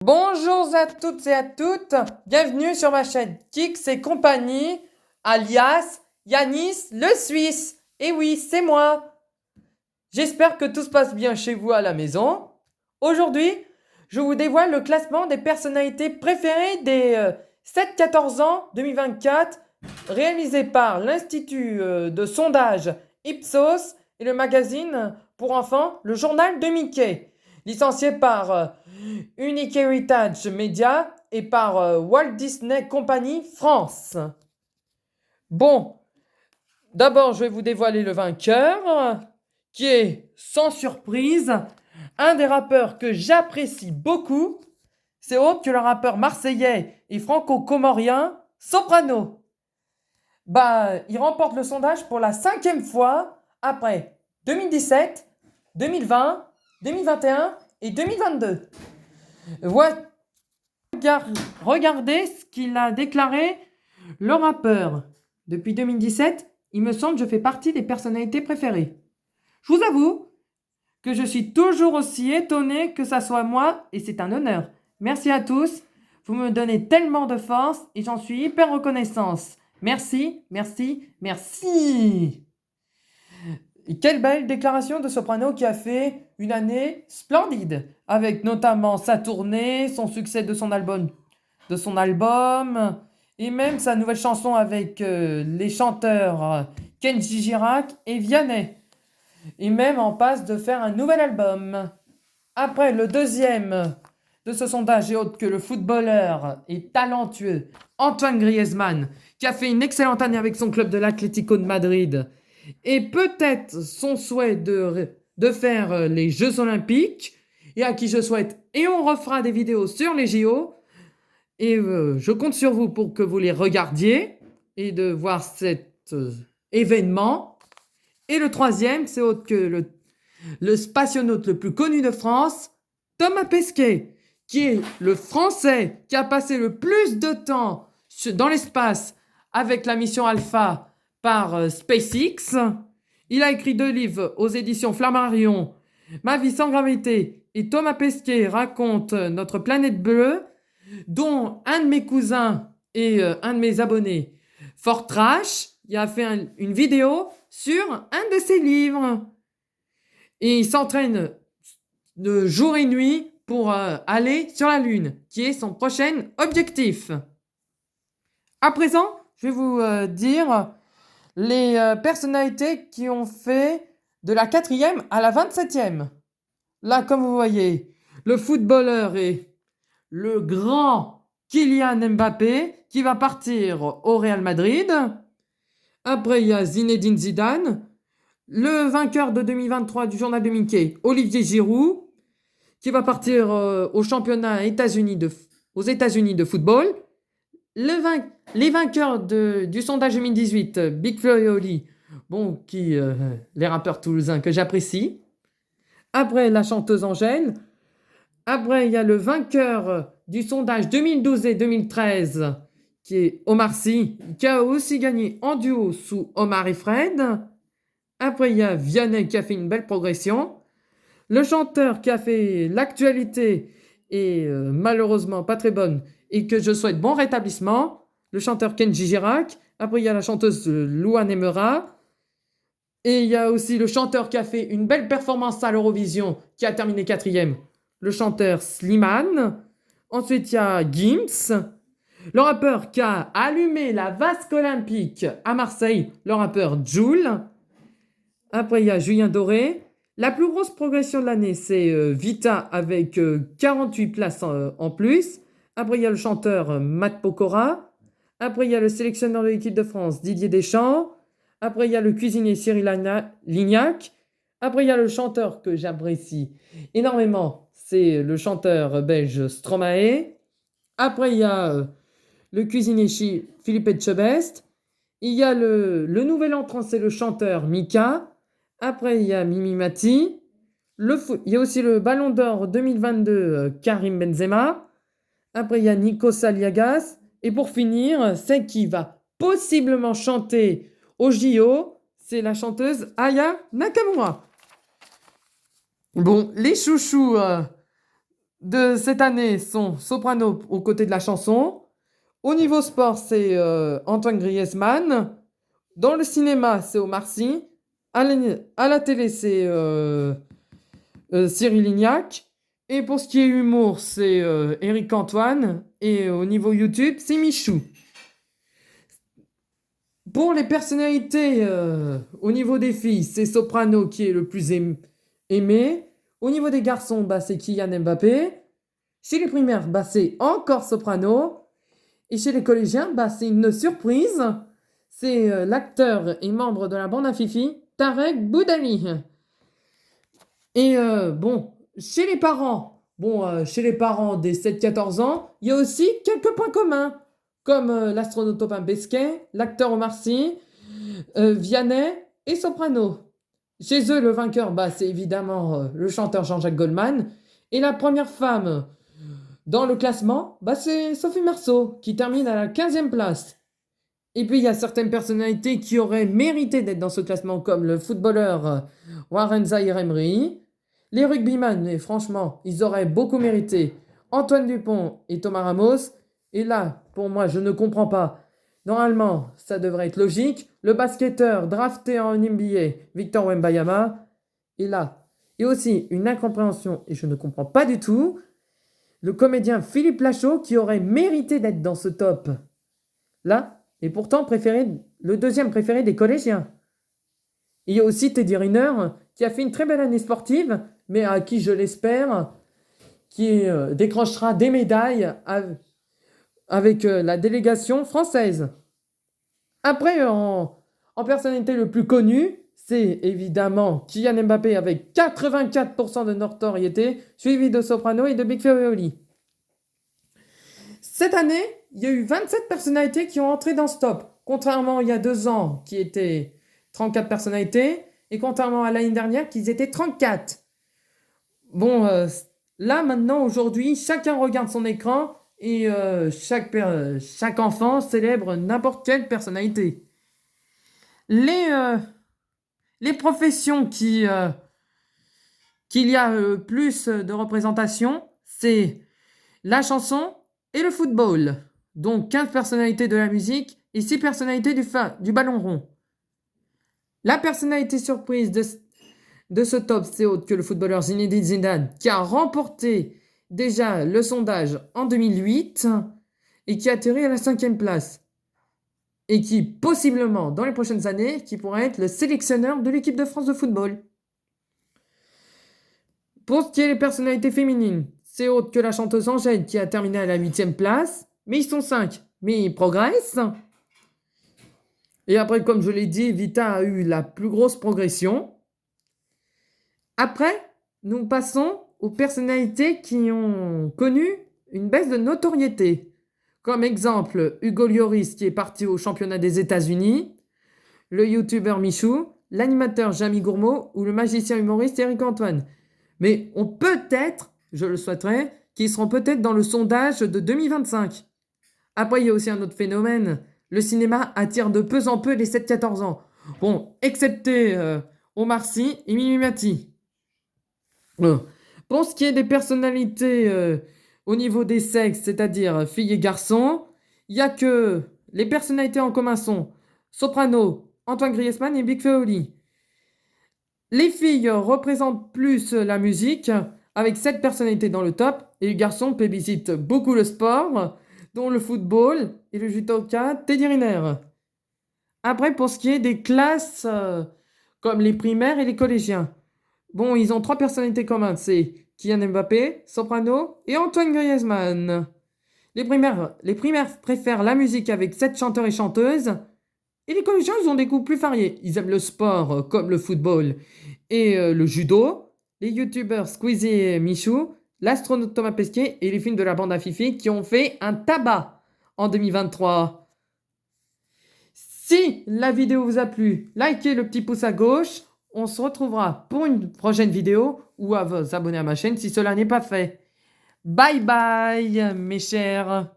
Bonjour à toutes et à toutes, bienvenue sur ma chaîne Kix et compagnie, alias Yanis le Suisse. Et oui, c'est moi. J'espère que tout se passe bien chez vous à la maison. Aujourd'hui, je vous dévoile le classement des personnalités préférées des 7-14 ans 2024, réalisé par l'Institut de sondage Ipsos et le magazine pour enfants, le journal de Mickey, licencié par Unique Heritage Media et par Walt Disney Company France. Bon, d'abord je vais vous dévoiler le vainqueur, qui est, sans surprise, un des rappeurs que j'apprécie beaucoup. C'est autre que le rappeur marseillais et franco-comorien Soprano. Il remporte le sondage pour la 5e fois après 2017, 2020, 2021 et 2022. Regardez ce qu'il a déclaré, le rappeur. Depuis 2017, il me semble que je fais partie des personnalités préférées. Je vous avoue que je suis toujours aussi étonné que ça soit moi et c'est un honneur. Merci à tous, vous me donnez tellement de force et j'en suis hyper reconnaissante. Merci, merci, merci. Et quelle belle déclaration de Soprano qui a fait une année splendide, avec notamment sa tournée, son succès de son album, et même sa nouvelle chanson avec les chanteurs Kenji Girac et Vianney. Et même en passe de faire un nouvel album. Après, le deuxième de ce sondage est autre que le footballeur et talentueux Antoine Griezmann, qui a fait une excellente année avec son club de l'Atlético de Madrid, et peut-être son souhait de faire les Jeux Olympiques, et à qui je souhaite, et on refera des vidéos sur les JO, et je compte sur vous pour que vous les regardiez, et de voir cet événement. Et le troisième, c'est autre que le spationaute le plus connu de France, Thomas Pesquet, qui est le Français qui a passé le plus de temps dans l'espace avec la mission Alpha par SpaceX. Il a écrit 2 livres aux éditions Flammarion, Ma vie sans gravité et Thomas Pesquet raconte notre planète bleue, dont un de mes cousins et un de mes abonnés, Fort Trash, il a fait une vidéo sur un de ses livres. Et il s'entraîne de jour et nuit pour aller sur la Lune, qui est son prochain objectif. À présent, je vais vous dire les personnalités qui ont fait de la 4e à la 27e. Là, comme vous voyez, le footballeur est le grand Kylian Mbappé, qui va partir au Real Madrid. Après, il y a Zinedine Zidane, le vainqueur de 2023 du journal de Mickey, Olivier Giroud, qui va partir au championnat aux États-Unis de football. Les vainqueurs du sondage 2018, Big Flo et Oli, les rappeurs toulousains que j'apprécie. Après, la chanteuse Angèle. Après, il y a le vainqueur du sondage 2012 et 2013, qui est Omar Sy, qui a aussi gagné en duo sous Omar et Fred. Après, il y a Vianney qui a fait une belle progression. Le chanteur qui a fait l'actualité et malheureusement pas très bonne et que je souhaite bon rétablissement, le chanteur Kenji Girac. Après, il y a la chanteuse Louane Emera. Et il y a aussi le chanteur qui a fait une belle performance à l'Eurovision, qui a terminé 4e, le chanteur Slimane. Ensuite, il y a Gims, le rappeur qui a allumé la vasque olympique à Marseille, le rappeur Jul. Après, il y a Julien Doré. La plus grosse progression de l'année, c'est Vita avec 48 places en plus. Après, il y a le chanteur Matt Pokora. Après, il y a le sélectionneur de l'équipe de France, Didier Deschamps. Après, il y a le cuisinier Cyril Lignac. Après, il y a le chanteur que j'apprécie énormément, c'est le chanteur belge Stromae. Après, il y a le cuisinier Philippe Etchebest. Il y a le nouvel entrant, c'est le chanteur Mika. Après, il y a Mimi Mati. Il y a aussi le Ballon d'Or 2022, Karim Benzema. Après, il y a Nico Saliagas. Et pour finir, celle qui va possiblement chanter au JO, c'est la chanteuse Aya Nakamura. Bon, les chouchous de cette année sont soprano aux côtés de la chanson. Au niveau sport, c'est Antoine Griezmann. Dans le cinéma, c'est Omar Sy. À la télé, c'est Cyril Lignac. Et pour ce qui est humour, c'est Éric Antoine. Et au niveau YouTube, c'est Michou. Pour les personnalités, au niveau des filles, c'est Soprano qui est le plus aimé. Au niveau des garçons, bah, c'est Kylian Mbappé. Chez les primaires, bah, c'est encore Soprano. Et chez les collégiens, bah, c'est une surprise. C'est l'acteur et membre de la bande à Fifi, Tarek Boudali. Et bon, chez les parents des 7-14 ans, il y a aussi quelques points communs, comme l'astronaute Thomas Pesquet, l'acteur Omar Sy, Vianney et Soprano. Chez eux, le vainqueur, bah, c'est évidemment le chanteur Jean-Jacques Goldman. Et la première femme dans le classement, bah, c'est Sophie Marceau, qui termine à la 15e place. Et puis, il y a certaines personnalités qui auraient mérité d'être dans ce classement, comme le footballeur Warren Zaïre-Emery, les rugbyman, mais franchement, ils auraient beaucoup mérité. Antoine Dupont et Thomas Ramos. Et là, pour moi, je ne comprends pas. Normalement, ça devrait être logique. Le basketteur drafté en NBA, Victor Wembanyama. Et là, et aussi une incompréhension, et je ne comprends pas du tout, le comédien Philippe Lachaud qui aurait mérité d'être dans ce top. Là, et pourtant le deuxième préféré des collégiens. Il y a aussi Teddy Riner qui a fait une très belle année sportive, mais à qui je l'espère, qui décrochera des médailles avec la délégation française. Après, en personnalité le plus connue, c'est évidemment Kylian Mbappé avec 84% de notoriété, suivi de Soprano et de Big Flo et Oli. Cette année, il y a eu 27 personnalités qui ont entré dans ce top, contrairement il y a 2 ans qui étaient 34 personnalités, et contrairement à l'année dernière qui étaient 34. Bon, là maintenant, aujourd'hui, chacun regarde son écran et chaque enfant célèbre n'importe quelle personnalité. Les professions qu'il y a plus de représentation, c'est la chanson et le football. Donc 15 personnalités de la musique et 6 personnalités du ballon rond. La personnalité surprise de ce top, c'est autre que le footballeur Zinedine Zidane, qui a remporté déjà le sondage en 2008 et qui a atterri à la 5e place. Et qui, possiblement, dans les prochaines années, qui pourrait être le sélectionneur de l'équipe de France de football. Pour ce qui est des personnalités féminines, c'est autre que la chanteuse Angèle qui a terminé à la 8e place. Mais ils sont 5. Mais ils progressent. Et après, comme je l'ai dit, Vita a eu la plus grosse progression. Après, nous passons aux personnalités qui ont connu une baisse de notoriété. Comme exemple, Hugo Lloris qui est parti au championnat des États-Unis, le youtubeur Michou, l'animateur Jamie Gourmaud ou le magicien humoriste Éric Antoine. Mais peut-être, je le souhaiterais, qu'ils seront peut-être dans le sondage de 2025. Après, il y a aussi un autre phénomène. Le cinéma attire de peu en peu les 7-14 ans. Bon, excepté Omar Sy et Mimi Mati. Pour ce qui est des personnalités au niveau des sexes, c'est-à-dire filles et garçons, il n'y a que les personnalités en commun sont Soprano, Antoine Griezmann et Big Flo et Oli. Les filles représentent plus la musique, avec 7 personnalités dans le top, et les garçons plébiscitent beaucoup le sport, dont le football et le judoka Teddy Riner. Après, pour ce qui est des classes, comme les primaires et les collégiens, bon, ils ont 3 personnalités communes, c'est Kylian Mbappé, Soprano et Antoine Griezmann. Les primaires préfèrent la musique avec 7 chanteurs et chanteuses. Et les collégiens, ils ont des goûts plus variés. Ils aiment le sport, comme le football et le judo. Les youtubeurs Squeezie et Michou, l'astronaute Thomas Pesquet et les films de la bande à Fifi qui ont fait un tabac en 2023. Si la vidéo vous a plu, likez le petit pouce à gauche. On se retrouvera pour une prochaine vidéo ou à vous abonner à ma chaîne si cela n'est pas fait. Bye bye mes chers.